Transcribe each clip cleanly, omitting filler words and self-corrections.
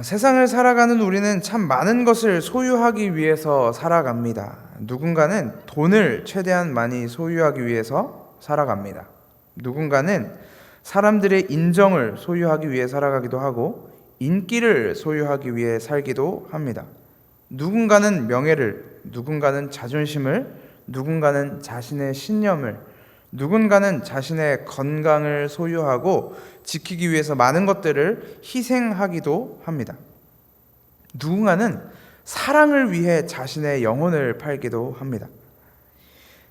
세상을 살아가는 우리는 참 많은 것을 소유하기 위해서 살아갑니다. 누군가는 돈을 최대한 많이 소유하기 위해서 살아갑니다. 누군가는 사람들의 인정을 소유하기 위해 살아가기도 하고 인기를 소유하기 위해 살기도 합니다. 누군가는 명예를, 누군가는 자존심을, 누군가는 자신의 신념을, 누군가는 자신의 건강을 소유하고 지키기 위해서 많은 것들을 희생하기도 합니다. 누군가는 사랑을 위해 자신의 영혼을 팔기도 합니다.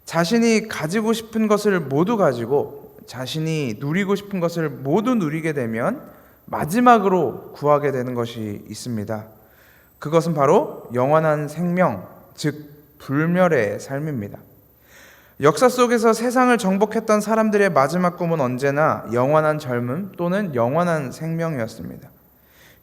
자신이 가지고 싶은 것을 모두 가지고 자신이 누리고 싶은 것을 모두 누리게 되면 마지막으로 구하게 되는 것이 있습니다. 그것은 바로 영원한 생명, 즉 불멸의 삶입니다. 역사 속에서 세상을 정복했던 사람들의 마지막 꿈은 언제나 영원한 젊음 또는 영원한 생명이었습니다.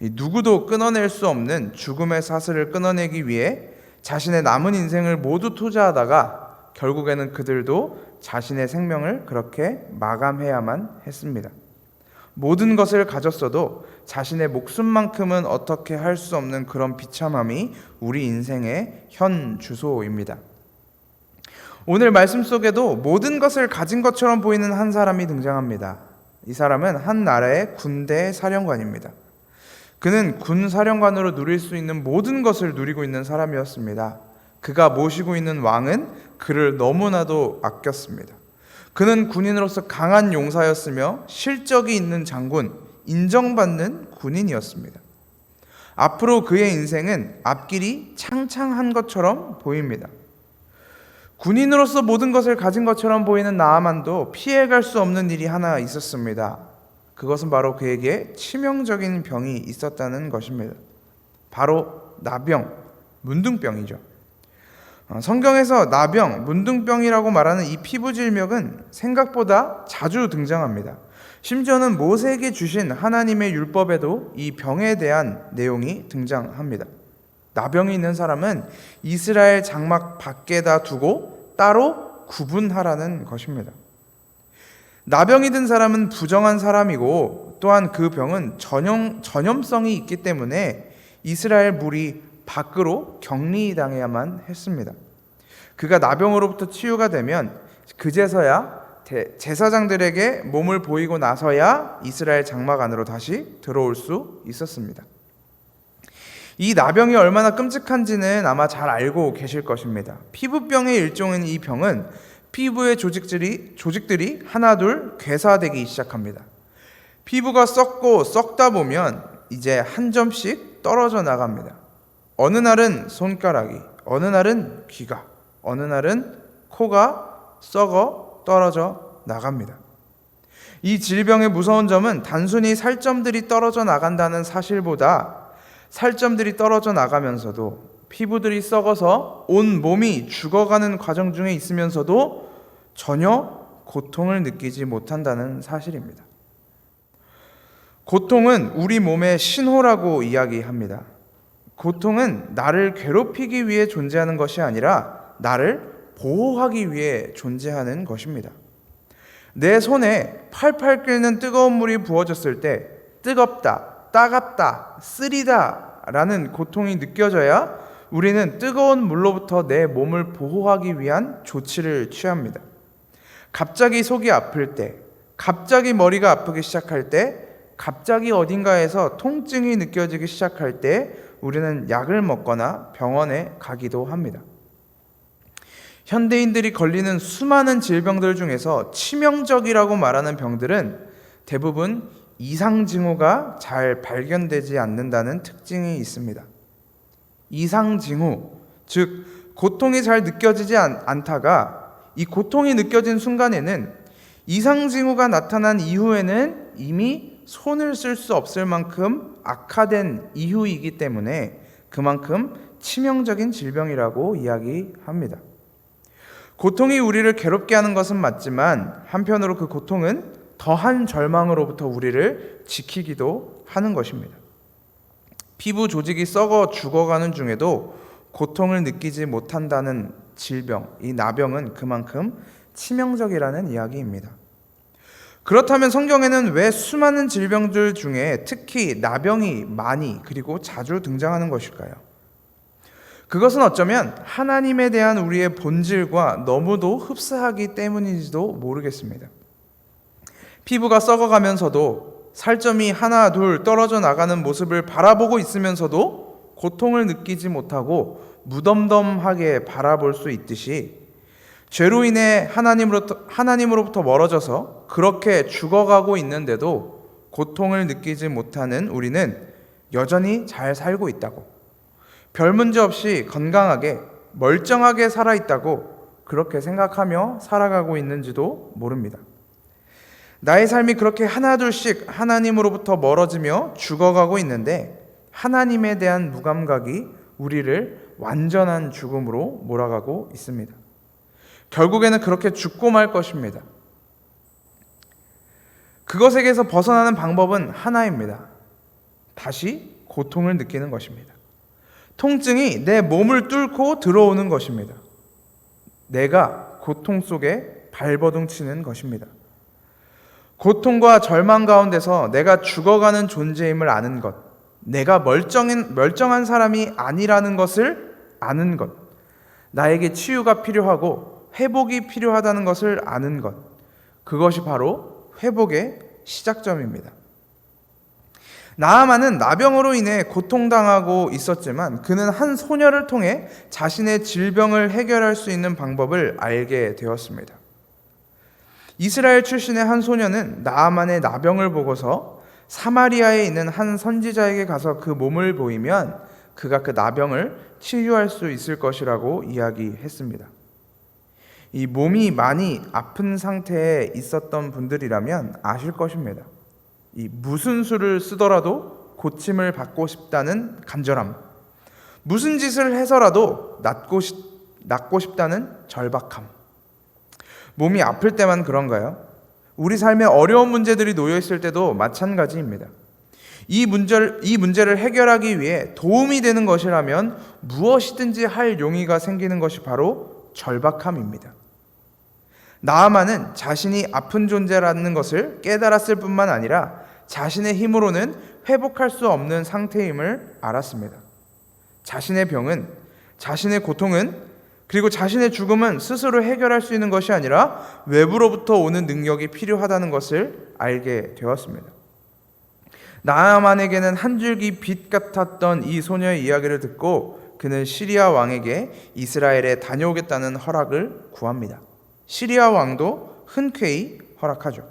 누구도 끊어낼 수 없는 죽음의 사슬을 끊어내기 위해 자신의 남은 인생을 모두 투자하다가 결국에는 그들도 자신의 생명을 그렇게 마감해야만 했습니다. 모든 것을 가졌어도 자신의 목숨만큼은 어떻게 할 수 없는 그런 비참함이 우리 인생의 현 주소입니다. 오늘 말씀 속에도 모든 것을 가진 것처럼 보이는 한 사람이 등장합니다. 이 사람은 한 나라의 군대 사령관입니다. 그는 군 사령관으로 누릴 수 있는 모든 것을 누리고 있는 사람이었습니다. 그가 모시고 있는 왕은 그를 너무나도 아꼈습니다. 그는 군인으로서 강한 용사였으며 실적이 있는 장군, 인정받는 군인이었습니다. 앞으로 그의 인생은 앞길이 창창한 것처럼 보입니다. 군인으로서 모든 것을 가진 것처럼 보이는 나아만도 피해갈 수 없는 일이 하나 있었습니다. 그것은 바로 그에게 치명적인 병이 있었다는 것입니다. 바로 나병, 문둥병이죠. 성경에서 나병, 문둥병이라고 말하는 이 피부 질병은 생각보다 자주 등장합니다. 심지어는 모세에게 주신 하나님의 율법에도 이 병에 대한 내용이 등장합니다. 나병이 있는 사람은 이스라엘 장막 밖에다 두고 따로 구분하라는 것입니다. 나병이 든 사람은 부정한 사람이고 또한 그 병은 전염성이 있기 때문에 이스라엘 무리 밖으로 격리당해야만 했습니다. 그가 나병으로부터 치유가 되면 그제서야 제사장들에게 몸을 보이고 나서야 이스라엘 장막 안으로 다시 들어올 수 있었습니다. 이 나병이 얼마나 끔찍한지는 아마 잘 알고 계실 것입니다. 피부병의 일종인 이 병은 피부의 조직들이 하나둘 괴사되기 시작합니다. 피부가 썩고 썩다 보면 이제 한 점씩 떨어져 나갑니다. 어느 날은 손가락이, 어느 날은 귀가, 어느 날은 코가 썩어 떨어져 나갑니다. 이 질병의 무서운 점은 단순히 살점들이 떨어져 나간다는 사실보다 살점들이 떨어져 나가면서도 피부들이 썩어서 온 몸이 죽어가는 과정 중에 있으면서도 전혀 고통을 느끼지 못한다는 사실입니다. 고통은 우리 몸의 신호라고 이야기합니다. 고통은 나를 괴롭히기 위해 존재하는 것이 아니라 나를 보호하기 위해 존재하는 것입니다. 내 손에 팔팔 끓는 뜨거운 물이 부어졌을 때 뜨겁다, 따갑다, 쓰리다 라는 고통이 느껴져야 우리는 뜨거운 물로부터 내 몸을 보호하기 위한 조치를 취합니다. 갑자기 속이 아플 때, 갑자기 머리가 아프기 시작할 때, 갑자기 어딘가에서 통증이 느껴지기 시작할 때 우리는 약을 먹거나 병원에 가기도 합니다. 현대인들이 걸리는 수많은 질병들 중에서 치명적이라고 말하는 병들은 대부분 이상징후가 잘 발견되지 않는다는 특징이 있습니다. 이상징후, 즉 고통이 잘 느껴지지 않다가 이 고통이 느껴진 순간에는 이상징후가 나타난 이후에는 이미 손을 쓸 수 없을 만큼 악화된 이후이기 때문에 그만큼 치명적인 질병이라고 이야기합니다. 고통이 우리를 괴롭게 하는 것은 맞지만 한편으로 그 고통은 더한 절망으로부터 우리를 지키기도 하는 것입니다. 피부 조직이 썩어 죽어가는 중에도 고통을 느끼지 못한다는 질병, 이 나병은 그만큼 치명적이라는 이야기입니다. 그렇다면 성경에는 왜 수많은 질병들 중에 특히 나병이 많이 그리고 자주 등장하는 것일까요? 그것은 어쩌면 하나님에 대한 우리의 본질과 너무도 흡사하기 때문인지도 모르겠습니다. 피부가 썩어가면서도 살점이 하나 둘 떨어져 나가는 모습을 바라보고 있으면서도 고통을 느끼지 못하고 무덤덤하게 바라볼 수 있듯이 죄로 인해 하나님으로부터 멀어져서 그렇게 죽어가고 있는데도 고통을 느끼지 못하는 우리는 여전히 잘 살고 있다고, 별 문제 없이 건강하게 멀쩡하게 살아있다고 그렇게 생각하며 살아가고 있는지도 모릅니다. 나의 삶이 그렇게 하나둘씩 하나님으로부터 멀어지며 죽어가고 있는데 하나님에 대한 무감각이 우리를 완전한 죽음으로 몰아가고 있습니다. 결국에는 그렇게 죽고 말 것입니다. 그것에게서 벗어나는 방법은 하나입니다. 다시 고통을 느끼는 것입니다. 통증이 내 몸을 뚫고 들어오는 것입니다. 내가 고통 속에 발버둥 치는 것입니다. 고통과 절망 가운데서 내가 죽어가는 존재임을 아는 것, 내가 멀쩡한 사람이 아니라는 것을 아는 것, 나에게 치유가 필요하고 회복이 필요하다는 것을 아는 것, 그것이 바로 회복의 시작점입니다. 나아만은 나병으로 인해 고통당하고 있었지만 그는 한 소녀를 통해 자신의 질병을 해결할 수 있는 방법을 알게 되었습니다. 이스라엘 출신의 한 소녀는 나아만의 나병을 보고서 사마리아에 있는 한 선지자에게 가서 그 몸을 보이면 그가 그 나병을 치유할 수 있을 것이라고 이야기했습니다. 이 몸이 많이 아픈 상태에 있었던 분들이라면 아실 것입니다. 이 무슨 수를 쓰더라도 고침을 받고 싶다는 간절함, 무슨 짓을 해서라도 낫고 싶다는 절박함. 몸이 아플 때만 그런가요? 우리 삶에 어려운 문제들이 놓여 있을 때도 마찬가지입니다. 이 문제를 해결하기 위해 도움이 되는 것이라면 무엇이든지 할 용의가 생기는 것이 바로 절박함입니다. 나아만은 자신이 아픈 존재라는 것을 깨달았을 뿐만 아니라 자신의 힘으로는 회복할 수 없는 상태임을 알았습니다. 자신의 병은, 자신의 고통은, 그리고 자신의 죽음은 스스로 해결할 수 있는 것이 아니라 외부로부터 오는 능력이 필요하다는 것을 알게 되었습니다. 나아만에게는 한 줄기 빛 같았던 이 소녀의 이야기를 듣고 그는 시리아 왕에게 이스라엘에 다녀오겠다는 허락을 구합니다. 시리아 왕도 흔쾌히 허락하죠.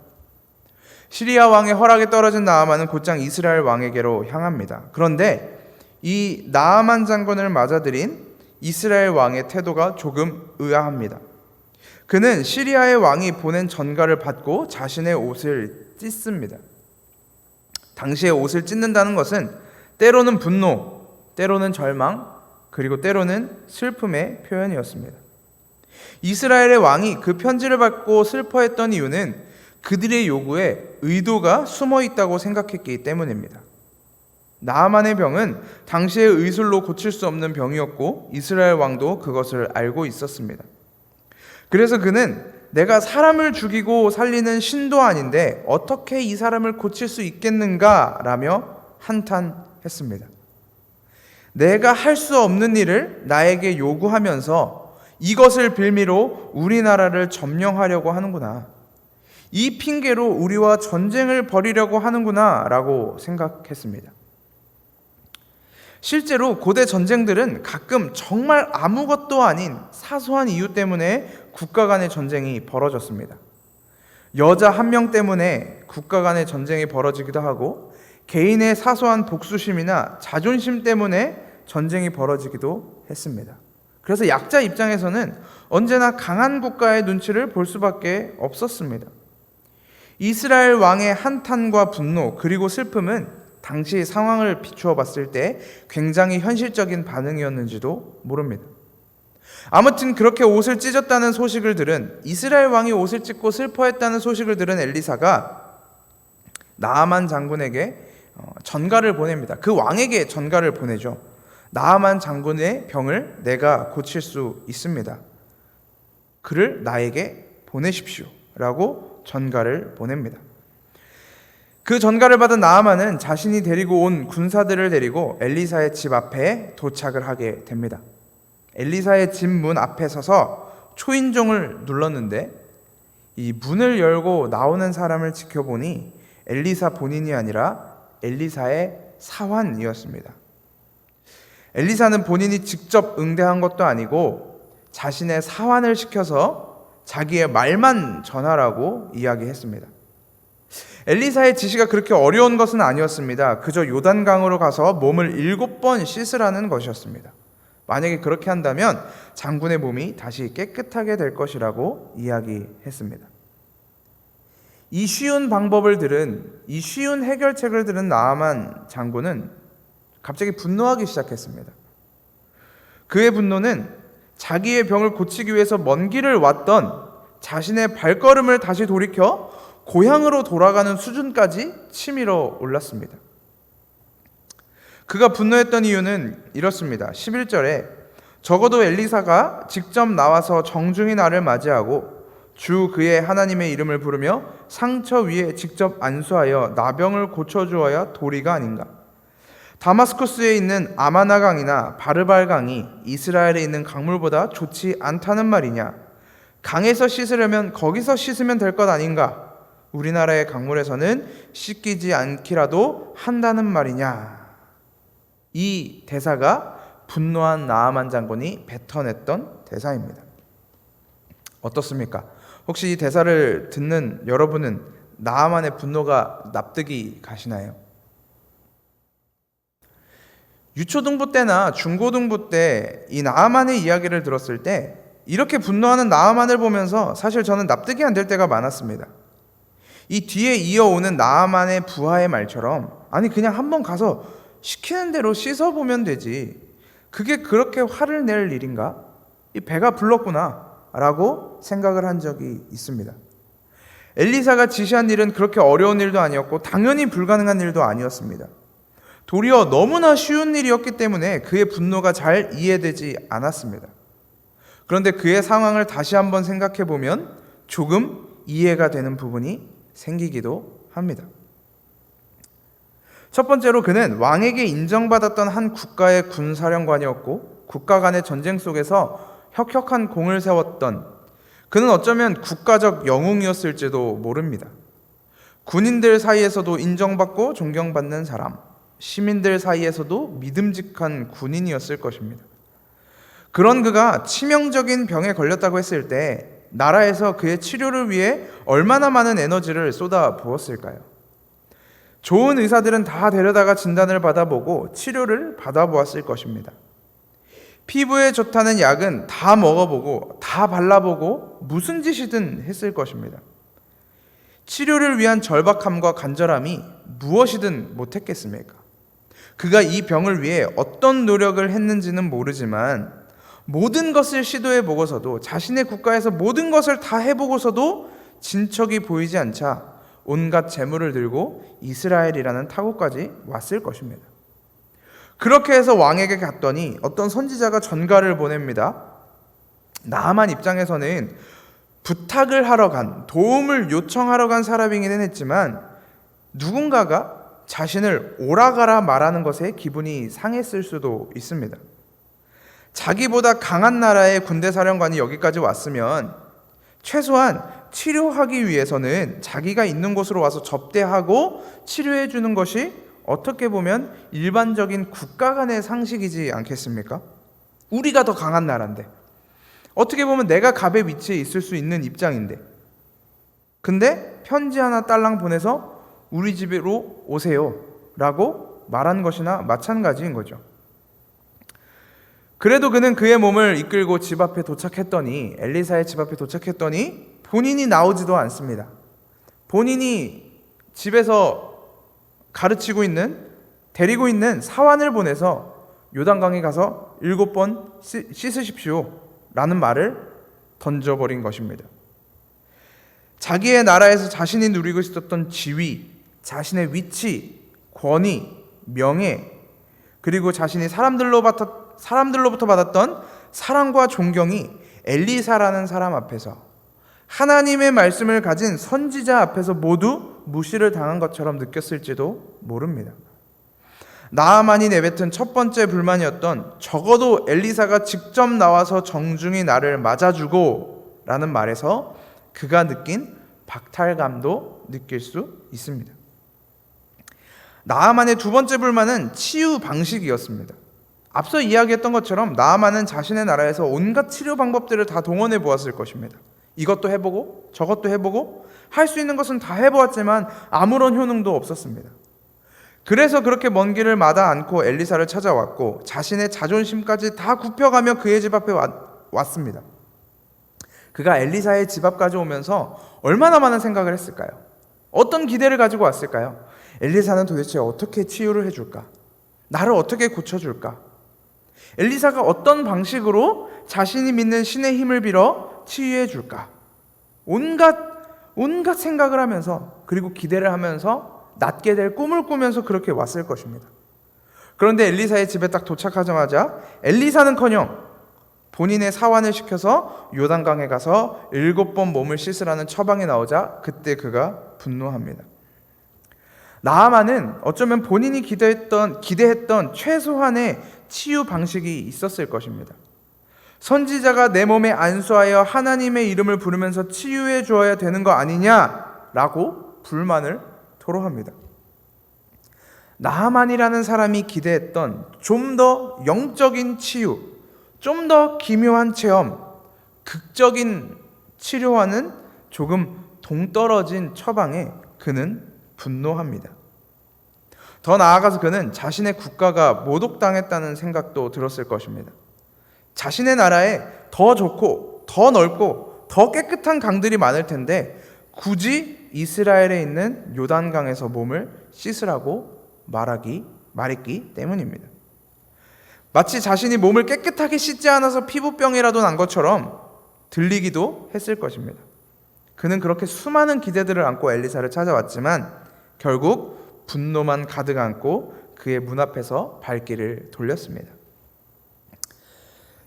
시리아 왕의 허락에 떨어진 나아만은 곧장 이스라엘 왕에게로 향합니다. 그런데 이 나아만 장군을 맞아들인 이스라엘 왕의 태도가 조금 의아합니다. 그는 시리아의 왕이 보낸 전가를 받고 자신의 옷을 찢습니다. 당시에 옷을 찢는다는 것은 때로는 분노, 때로는 절망, 그리고 때로는 슬픔의 표현이었습니다. 이스라엘의 왕이 그 편지를 받고 슬퍼했던 이유는 그들의 요구에 의도가 숨어 있다고 생각했기 때문입니다. 나아만의 병은 당시의 의술로 고칠 수 없는 병이었고 이스라엘 왕도 그것을 알고 있었습니다. 그래서 그는 내가 사람을 죽이고 살리는 신도 아닌데 어떻게 이 사람을 고칠 수 있겠는가 라며 한탄했습니다. 내가 할 수 없는 일을 나에게 요구하면서 이것을 빌미로 우리나라를 점령하려고 하는구나. 이 핑계로 우리와 전쟁을 벌이려고 하는구나 라고 생각했습니다. 실제로 고대 전쟁들은 가끔 정말 아무것도 아닌 사소한 이유 때문에 국가 간의 전쟁이 벌어졌습니다. 여자 한 명 때문에 국가 간의 전쟁이 벌어지기도 하고 개인의 사소한 복수심이나 자존심 때문에 전쟁이 벌어지기도 했습니다. 그래서 약자 입장에서는 언제나 강한 국가의 눈치를 볼 수밖에 없었습니다. 이스라엘 왕의 한탄과 분노 그리고 슬픔은 당시 상황을 비추어 봤을 때 굉장히 현실적인 반응이었는지도 모릅니다. 아무튼 그렇게 옷을 찢었다는 소식을 들은 이스라엘 왕이 옷을 찢고 슬퍼했다는 소식을 들은 엘리사가 나아만 장군에게 전가를 보냅니다. 그 왕에게 전가를 보내죠. 나아만 장군의 병을 내가 고칠 수 있습니다. 그를 나에게 보내십시오 라고 전가를 보냅니다. 그 전가를 받은 나아만은 자신이 데리고 온 군사들을 데리고 엘리사의 집 앞에 도착을 하게 됩니다. 엘리사의 집 문 앞에 서서 초인종을 눌렀는데 이 문을 열고 나오는 사람을 지켜보니 엘리사 본인이 아니라 엘리사의 사환이었습니다. 엘리사는 본인이 직접 응대한 것도 아니고 자신의 사환을 시켜서 자기의 말만 전하라고 이야기했습니다. 엘리사의 지시가 그렇게 어려운 것은 아니었습니다. 그저 요단강으로 가서 몸을 7번 씻으라는 것이었습니다. 만약에 그렇게 한다면 장군의 몸이 다시 깨끗하게 될 것이라고 이야기했습니다. 이 쉬운 방법을 들은, 이 쉬운 해결책을 들은 나아만 장군은 갑자기 분노하기 시작했습니다. 그의 분노는 자기의 병을 고치기 위해서 먼 길을 왔던 자신의 발걸음을 다시 돌이켜 고향으로 돌아가는 수준까지 치밀어 올랐습니다. 그가 분노했던 이유는 이렇습니다. 11절에 적어도 엘리사가 직접 나와서 정중히 나를 맞이하고 주 그의 하나님의 이름을 부르며 상처 위에 직접 안수하여 나병을 고쳐주어야 도리가 아닌가. 다마스쿠스에 있는 아마나 강이나 바르발 강이 이스라엘에 있는 강물보다 좋지 않다는 말이냐. 강에서 씻으려면 거기서 씻으면 될 것 아닌가. 우리나라의 강물에서는 씻기지 않기라도 한다는 말이냐. 이 대사가 분노한 나아만 장군이 뱉어냈던 대사입니다. 어떻습니까? 혹시 이 대사를 듣는 여러분은 나아만의 분노가 납득이 가시나요? 유초등부 때나 중고등부 때 이 나아만의 이야기를 들었을 때 이렇게 분노하는 나아만을 보면서 사실 저는 납득이 안 될 때가 많았습니다. 이 뒤에 이어오는 나아만의 부하의 말처럼 아니 그냥 한번 가서 시키는 대로 씻어보면 되지. 그게 그렇게 화를 낼 일인가? 이 배가 불렀구나 라고 생각을 한 적이 있습니다. 엘리사가 지시한 일은 그렇게 어려운 일도 아니었고 당연히 불가능한 일도 아니었습니다. 도리어 너무나 쉬운 일이었기 때문에 그의 분노가 잘 이해되지 않았습니다. 그런데 그의 상황을 다시 한번 생각해 보면 조금 이해가 되는 부분이 생기기도 합니다. 첫 번째로 그는 왕에게 인정받았던 한 국가의 군사령관이었고 국가 간의 전쟁 속에서 혁혁한 공을 세웠던 그는 어쩌면 국가적 영웅이었을지도 모릅니다. 군인들 사이에서도 인정받고 존경받는 사람, 시민들 사이에서도 믿음직한 군인이었을 것입니다. 그런 그가 치명적인 병에 걸렸다고 했을 때 나라에서 그의 치료를 위해 얼마나 많은 에너지를 쏟아 부었을까요? 좋은 의사들은 다 데려다가 진단을 받아보고 치료를 받아보았을 것입니다. 피부에 좋다는 약은 다 먹어보고 다 발라보고 무슨 짓이든 했을 것입니다. 치료를 위한 절박함과 간절함이 무엇이든 못했겠습니까? 그가 이 병을 위해 어떤 노력을 했는지는 모르지만 모든 것을 시도해보고서도 자신의 국가에서 모든 것을 다 해보고서도 진척이 보이지 않자 온갖 재물을 들고 이스라엘이라는 타국까지 왔을 것입니다. 그렇게 해서 왕에게 갔더니 어떤 선지자가 전가를 보냅니다. 나아만 입장에서는 부탁을 하러 간, 도움을 요청하러 간 사람이기는 했지만 누군가가 자신을 오라가라 말하는 것에 기분이 상했을 수도 있습니다. 자기보다 강한 나라의 군대 사령관이 여기까지 왔으면 최소한 치료하기 위해서는 자기가 있는 곳으로 와서 접대하고 치료해 주는 것이 어떻게 보면 일반적인 국가 간의 상식이지 않겠습니까? 우리가 더 강한 나라인데 어떻게 보면 내가 갑의 위치에 있을 수 있는 입장인데 근데 편지 하나 딸랑 보내서 우리 집으로 오세요 라고 말한 것이나 마찬가지인 거죠. 그래도 그는 그의 몸을 이끌고 집 앞에 도착했더니 엘리사의 집 앞에 도착했더니 본인이 나오지도 않습니다. 본인이 집에서 가르치고 있는 데리고 있는 사환을 보내서 요단강에 가서 7번 씻으십시오 라는 말을 던져버린 것입니다. 자기의 나라에서 자신이 누리고 있었던 지위, 자신의 위치, 권위, 명예 그리고 자신이 사람들로부터 받았던 사랑과 존경이 엘리사라는 사람 앞에서 하나님의 말씀을 가진 선지자 앞에서 모두 무시를 당한 것처럼 느꼈을지도 모릅니다. 나아만이 내뱉은 첫 번째 불만이었던 적어도 엘리사가 직접 나와서 정중히 나를 맞아주고 라는 말에서 그가 느낀 박탈감도 느낄 수 있습니다. 나아만의 두 번째 불만은 치유 방식이었습니다. 앞서 이야기했던 것처럼 나아만은 자신의 나라에서 온갖 치료 방법들을 다 동원해 보았을 것입니다. 이것도 해보고 저것도 해보고 할 수 있는 것은 다 해보았지만 아무런 효능도 없었습니다. 그래서 그렇게 먼 길을 마다 않고 엘리사를 찾아왔고 자신의 자존심까지 다 굽혀가며 그의 집 앞에 왔습니다. 그가 엘리사의 집 앞까지 오면서 얼마나 많은 생각을 했을까요? 어떤 기대를 가지고 왔을까요? 엘리사는 도대체 어떻게 치유를 해줄까? 나를 어떻게 고쳐줄까? 엘리사가 어떤 방식으로 자신이 믿는 신의 힘을 빌어 치유해 줄까? 온갖 생각을 하면서 그리고 기대를 하면서 낫게 될 꿈을 꾸면서 그렇게 왔을 것입니다. 그런데 엘리사의 집에 딱 도착하자마자 엘리사는커녕 본인의 사환을 시켜서 요단강에 가서 7번 몸을 씻으라는 처방이 나오자 그때 그가 분노합니다. 나아만은 어쩌면 본인이 기대했던 최소한의 치유 방식이 있었을 것입니다. 선지자가 내 몸에 안수하여 하나님의 이름을 부르면서 치유해 주어야 되는 거 아니냐라고 불만을 토로합니다. 나아만이라는 사람이 기대했던 좀 더 영적인 치유, 좀 더 기묘한 체험, 극적인 치료와는 조금 동떨어진 처방에 그는 분노합니다. 더 나아가서 그는 자신의 국가가 모독당했다는 생각도 들었을 것입니다. 자신의 나라에 더 좋고 더 넓고 더 깨끗한 강들이 많을 텐데 굳이 이스라엘에 있는 요단강에서 몸을 씻으라고 말했기 때문입니다. 마치 자신이 몸을 깨끗하게 씻지 않아서 피부병이라도 난 것처럼 들리기도 했을 것입니다. 그는 그렇게 수많은 기대들을 안고 엘리사를 찾아왔지만 결국 분노만 가득 안고 그의 문 앞에서 발길을 돌렸습니다.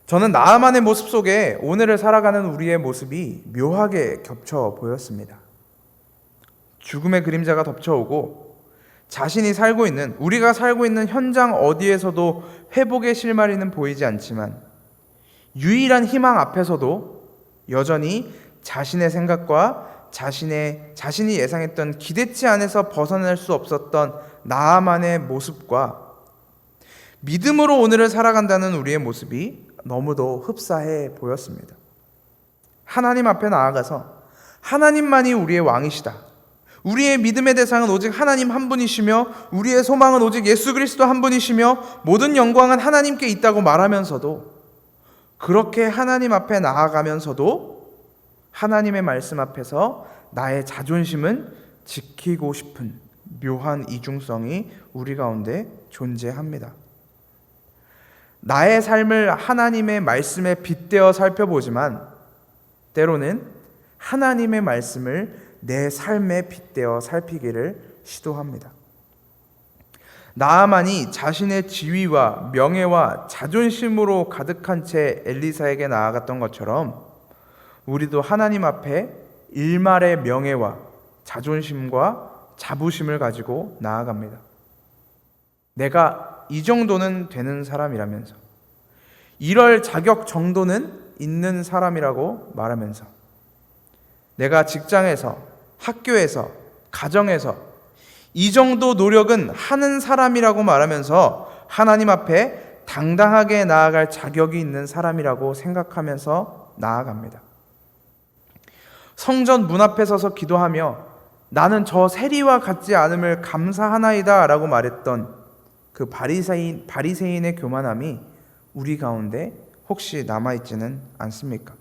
저는 나아만의 모습 속에 오늘을 살아가는 우리의 모습이 묘하게 겹쳐 보였습니다. 죽음의 그림자가 덮쳐오고 우리가 살고 있는 현장 어디에서도 회복의 실마리는 보이지 않지만 유일한 희망 앞에서도 여전히 자신의 생각과 자신이 예상했던 기대치 안에서 벗어날 수 없었던 나아만의 모습과 믿음으로 오늘을 살아간다는 우리의 모습이 너무도 흡사해 보였습니다. 하나님 앞에 나아가서 하나님만이 우리의 왕이시다. 우리의 믿음의 대상은 오직 하나님 한 분이시며 우리의 소망은 오직 예수 그리스도 한 분이시며 모든 영광은 하나님께 있다고 말하면서도 그렇게 하나님 앞에 나아가면서도 하나님의 말씀 앞에서 나의 자존심은 지키고 싶은 묘한 이중성이 우리 가운데 존재합니다. 나의 삶을 하나님의 말씀에 빗대어 살펴보지만 때로는 하나님의 말씀을 내 삶에 빗대어 살피기를 시도합니다. 나아만이 자신의 지위와 명예와 자존심으로 가득한 채 엘리사에게 나아갔던 것처럼 우리도 하나님 앞에 일말의 명예와 자존심과 자부심을 가지고 나아갑니다. 내가 이 정도는 되는 사람이라면서 이럴 자격 정도는 있는 사람이라고 말하면서 내가 직장에서, 학교에서, 가정에서 이 정도 노력은 하는 사람이라고 말하면서 하나님 앞에 당당하게 나아갈 자격이 있는 사람이라고 생각하면서 나아갑니다. 성전 문 앞에 서서 기도하며 나는 저 세리와 같지 않음을 감사하나이다 라고 말했던 그 바리새인의 교만함이 우리 가운데 혹시 남아있지는 않습니까?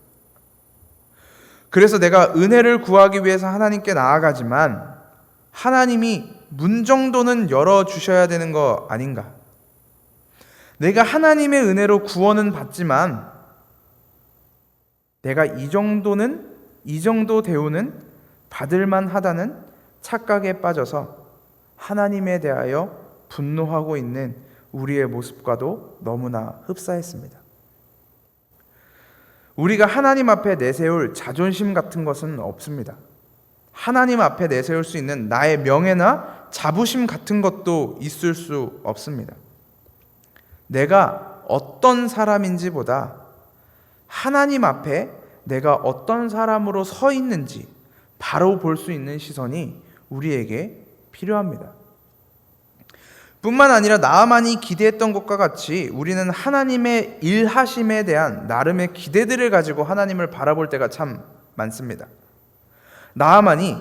그래서 내가 은혜를 구하기 위해서 하나님께 나아가지만 하나님이 문 정도는 열어주셔야 되는 거 아닌가? 내가 하나님의 은혜로 구원은 받지만 내가 이 정도 대우는 받을만 하다는 착각에 빠져서 하나님에 대하여 분노하고 있는 우리의 모습과도 너무나 흡사했습니다. 우리가 하나님 앞에 내세울 자존심 같은 것은 없습니다. 하나님 앞에 내세울 수 있는 나의 명예나 자부심 같은 것도 있을 수 없습니다. 내가 어떤 사람인지보다 하나님 앞에 내가 어떤 사람으로 서 있는지 바로 볼 수 있는 시선이 우리에게 필요합니다. 뿐만 아니라 나아만이 기대했던 것과 같이 우리는 하나님의 일하심에 대한 나름의 기대들을 가지고 하나님을 바라볼 때가 참 많습니다. 나아만이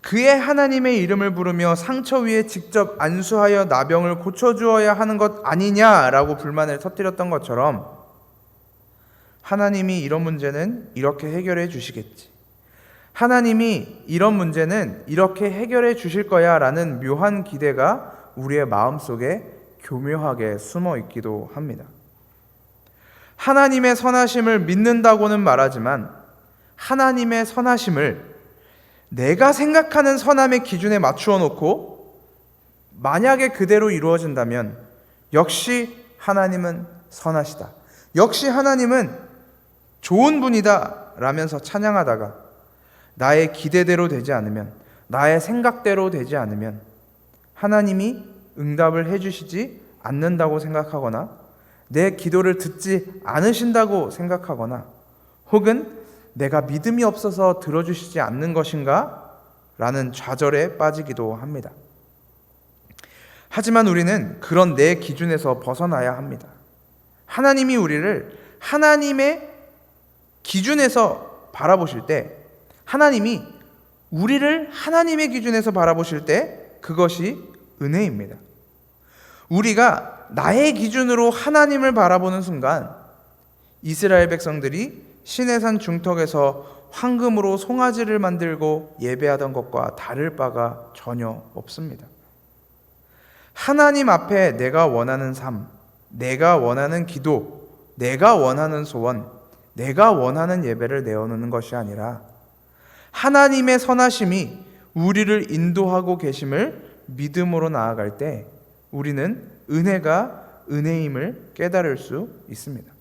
그의 하나님의 이름을 부르며 상처 위에 직접 안수하여 나병을 고쳐주어야 하는 것 아니냐라고 불만을 터뜨렸던 것처럼 하나님이 이런 문제는 이렇게 해결해 주시겠지, 하나님이 이런 문제는 이렇게 해결해 주실 거야 라는 묘한 기대가 우리의 마음속에 교묘하게 숨어 있기도 합니다. 하나님의 선하심을 믿는다고는 말하지만 하나님의 선하심을 내가 생각하는 선함의 기준에 맞추어 놓고 만약에 그대로 이루어진다면 역시 하나님은 선하시다, 역시 하나님은 좋은 분이다 라면서 찬양하다가 나의 기대대로 되지 않으면, 나의 생각대로 되지 않으면 하나님이 응답을 해주시지 않는다고 생각하거나 내 기도를 듣지 않으신다고 생각하거나 혹은 내가 믿음이 없어서 들어주시지 않는 것인가? 라는 좌절에 빠지기도 합니다. 하지만 우리는 그런 내 기준에서 벗어나야 합니다. 하나님이 우리를 하나님의 기준에서 바라보실 때, 하나님이 우리를 하나님의 기준에서 바라보실 때 그것이 은혜입니다. 우리가 나의 기준으로 하나님을 바라보는 순간 이스라엘 백성들이 시내산 중턱에서 황금으로 송아지를 만들고 예배하던 것과 다를 바가 전혀 없습니다. 하나님 앞에 내가 원하는 삶, 내가 원하는 기도, 내가 원하는 소원, 내가 원하는 예배를 내어놓는 것이 아니라 하나님의 선하심이 우리를 인도하고 계심을 믿음으로 나아갈 때 우리는 은혜가 은혜임을 깨달을 수 있습니다.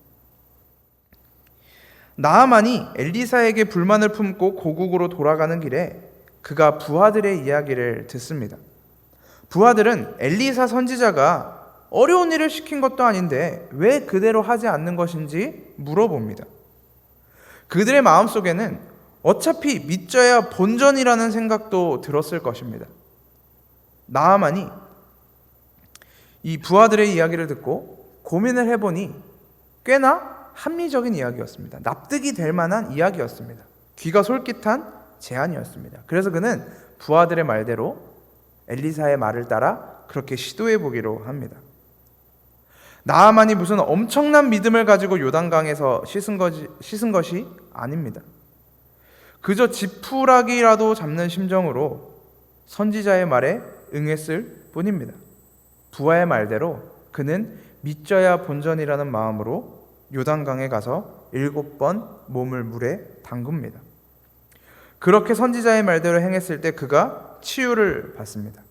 나아만이 엘리사에게 불만을 품고 고국으로 돌아가는 길에 그가 부하들의 이야기를 듣습니다. 부하들은 엘리사 선지자가 어려운 일을 시킨 것도 아닌데 왜 그대로 하지 않는 것인지 물어봅니다. 그들의 마음속에는 어차피 믿져야 본전이라는 생각도 들었을 것입니다. 나아만이 이 부하들의 이야기를 듣고 고민을 해보니 꽤나 합리적인 이야기였습니다. 납득이 될 만한 이야기였습니다. 귀가 솔깃한 제안이었습니다. 그래서 그는 부하들의 말대로 엘리사의 말을 따라 그렇게 시도해 보기로 합니다. 나아만이 무슨 엄청난 믿음을 가지고 요단강에서 씻은 것이 아닙니다. 그저 지푸라기라도 잡는 심정으로 선지자의 말에 응했을 뿐입니다. 부하의 말대로 그는 믿져야 본전이라는 마음으로 요단강에 가서 7번 몸을 물에 담굽니다. 그렇게 선지자의 말대로 행했을 때 그가 치유를 받습니다.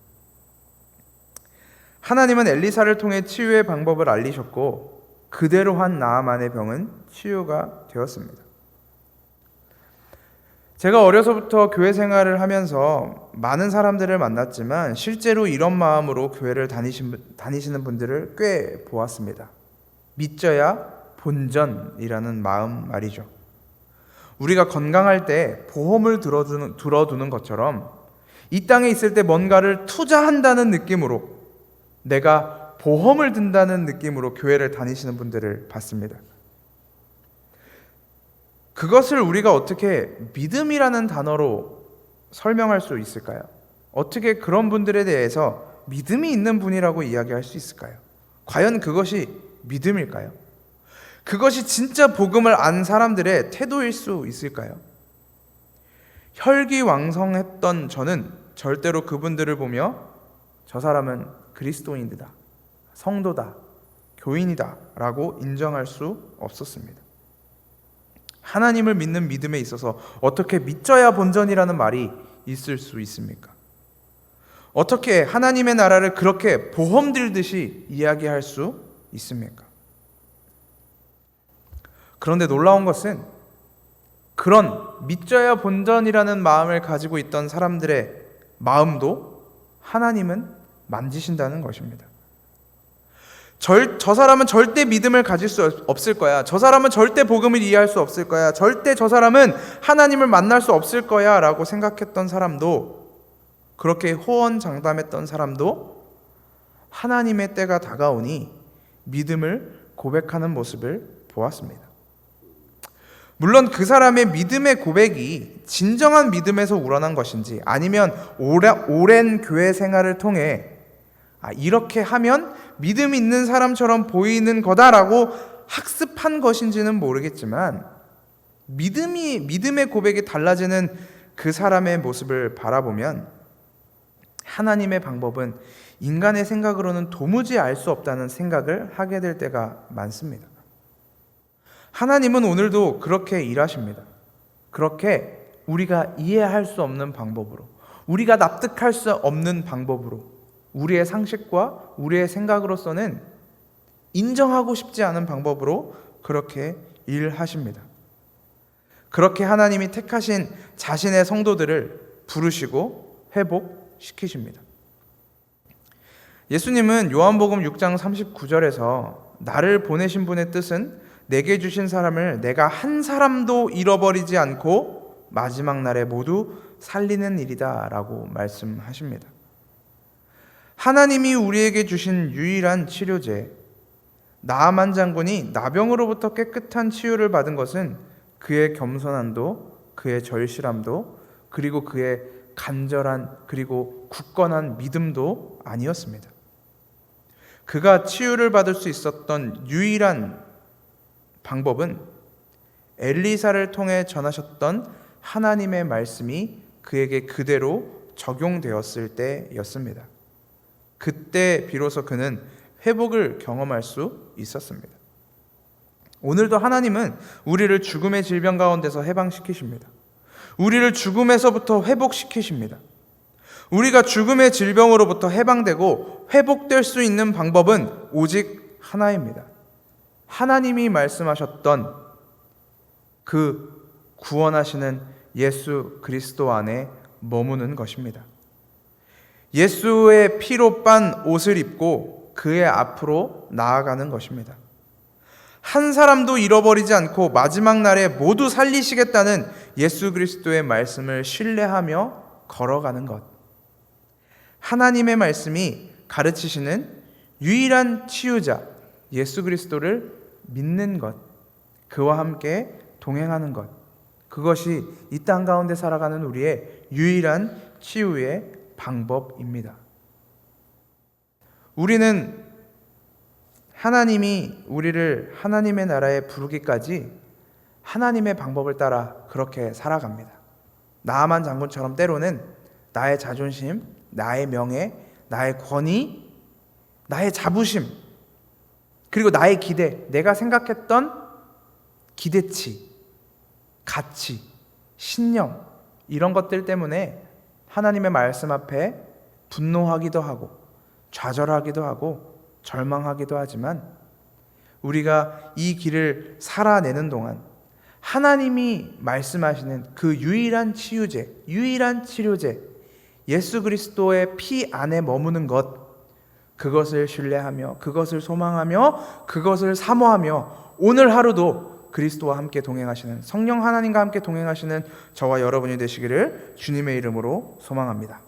하나님은 엘리사를 통해 치유의 방법을 알리셨고 그대로 한 나아만의 병은 치유가 되었습니다. 제가 어려서부터 교회 생활을 하면서 많은 사람들을 만났지만 실제로 이런 마음으로 교회를 다니시는 분들을 꽤 보았습니다. 믿져야 본전이라는 마음 말이죠. 우리가 건강할 때 보험을 들어두는 것처럼 이 땅에 있을 때 뭔가를 투자한다는 느낌으로, 내가 보험을 든다는 느낌으로 교회를 다니시는 분들을 봤습니다. 그것을 우리가 어떻게 믿음이라는 단어로 설명할 수 있을까요? 어떻게 그런 분들에 대해서 믿음이 있는 분이라고 이야기할 수 있을까요? 과연 그것이 믿음일까요? 그것이 진짜 복음을 안 사람들의 태도일 수 있을까요? 혈기왕성했던 저는 절대로 그분들을 보며 저 사람은 그리스도인이다, 성도다, 교인이다 라고 인정할 수 없었습니다. 하나님을 믿는 믿음에 있어서 어떻게 믿져야 본전이라는 말이 있을 수 있습니까? 어떻게 하나님의 나라를 그렇게 보험 들듯이 이야기할 수 있습니까? 그런데 놀라운 것은 그런 믿져야 본전이라는 마음을 가지고 있던 사람들의 마음도 하나님은 만지신다는 것입니다. 저 사람은 절대 믿음을 가질 수 없을 거야. 저 사람은 절대 복음을 이해할 수 없을 거야. 절대 저 사람은 하나님을 만날 수 없을 거야 라고 생각했던 사람도, 그렇게 호언장담했던 사람도 하나님의 때가 다가오니 믿음을 고백하는 모습을 보았습니다. 물론 그 사람의 믿음의 고백이 진정한 믿음에서 우러난 것인지, 아니면 오랜 교회 생활을 통해 이렇게 하면 믿음 있는 사람처럼 보이는 거다라고 학습한 것인지는 모르겠지만, 믿음의 고백이 달라지는 그 사람의 모습을 바라보면 하나님의 방법은 인간의 생각으로는 도무지 알 수 없다는 생각을 하게 될 때가 많습니다. 하나님은 오늘도 그렇게 일하십니다. 그렇게 우리가 이해할 수 없는 방법으로, 우리가 납득할 수 없는 방법으로, 우리의 상식과 우리의 생각으로서는 인정하고 싶지 않은 방법으로 그렇게 일하십니다. 그렇게 하나님이 택하신 자신의 성도들을 부르시고 회복시키십니다. 예수님은 요한복음 6장 39절에서 나를 보내신 분의 뜻은 내게 주신 사람을 내가 한 사람도 잃어버리지 않고 마지막 날에 모두 살리는 일이다 라고 말씀하십니다. 하나님이 우리에게 주신 유일한 치료제, 나아만 장군이 나병으로부터 깨끗한 치유를 받은 것은 그의 겸손함도, 그의 절실함도, 그리고 그의 간절한 그리고 굳건한 믿음도 아니었습니다. 그가 치유를 받을 수 있었던 유일한 방법은 엘리사를 통해 전하셨던 하나님의 말씀이 그에게 그대로 적용되었을 때였습니다. 그때 비로소 그는 회복을 경험할 수 있었습니다. 오늘도 하나님은 우리를 죽음의 질병 가운데서 해방시키십니다. 우리를 죽음에서부터 회복시키십니다. 우리가 죽음의 질병으로부터 해방되고 회복될 수 있는 방법은 오직 하나입니다. 하나님이 말씀하셨던 그 구원하시는 예수 그리스도 안에 머무는 것입니다. 예수의 피로 빤 옷을 입고 그의 앞으로 나아가는 것입니다. 한 사람도 잃어버리지 않고 마지막 날에 모두 살리시겠다는 예수 그리스도의 말씀을 신뢰하며 걸어가는 것. 하나님의 말씀이 가르치시는 유일한 치유자 예수 그리스도를 믿는 것, 그와 함께 동행하는 것, 그것이 이 땅 가운데 살아가는 우리의 유일한 치유의 방법입니다. 우리는 하나님이 우리를 하나님의 나라에 부르기까지 하나님의 방법을 따라 그렇게 살아갑니다. 나아만 장군처럼 때로는 나의 자존심, 나의 명예, 나의 권위, 나의 자부심, 그리고 나의 기대, 내가 생각했던 기대치, 가치, 신념, 이런 것들 때문에 하나님의 말씀 앞에 분노하기도 하고 좌절하기도 하고 절망하기도 하지만, 우리가 이 길을 살아내는 동안 하나님이 말씀하시는 그 유일한 치유제, 유일한 치료제 예수 그리스도의 피 안에 머무는 것, 그것을 신뢰하며 그것을 소망하며 그것을 사모하며 오늘 하루도 그리스도와 함께 동행하시는, 성령 하나님과 함께 동행하시는 저와 여러분이 되시기를 주님의 이름으로 소망합니다.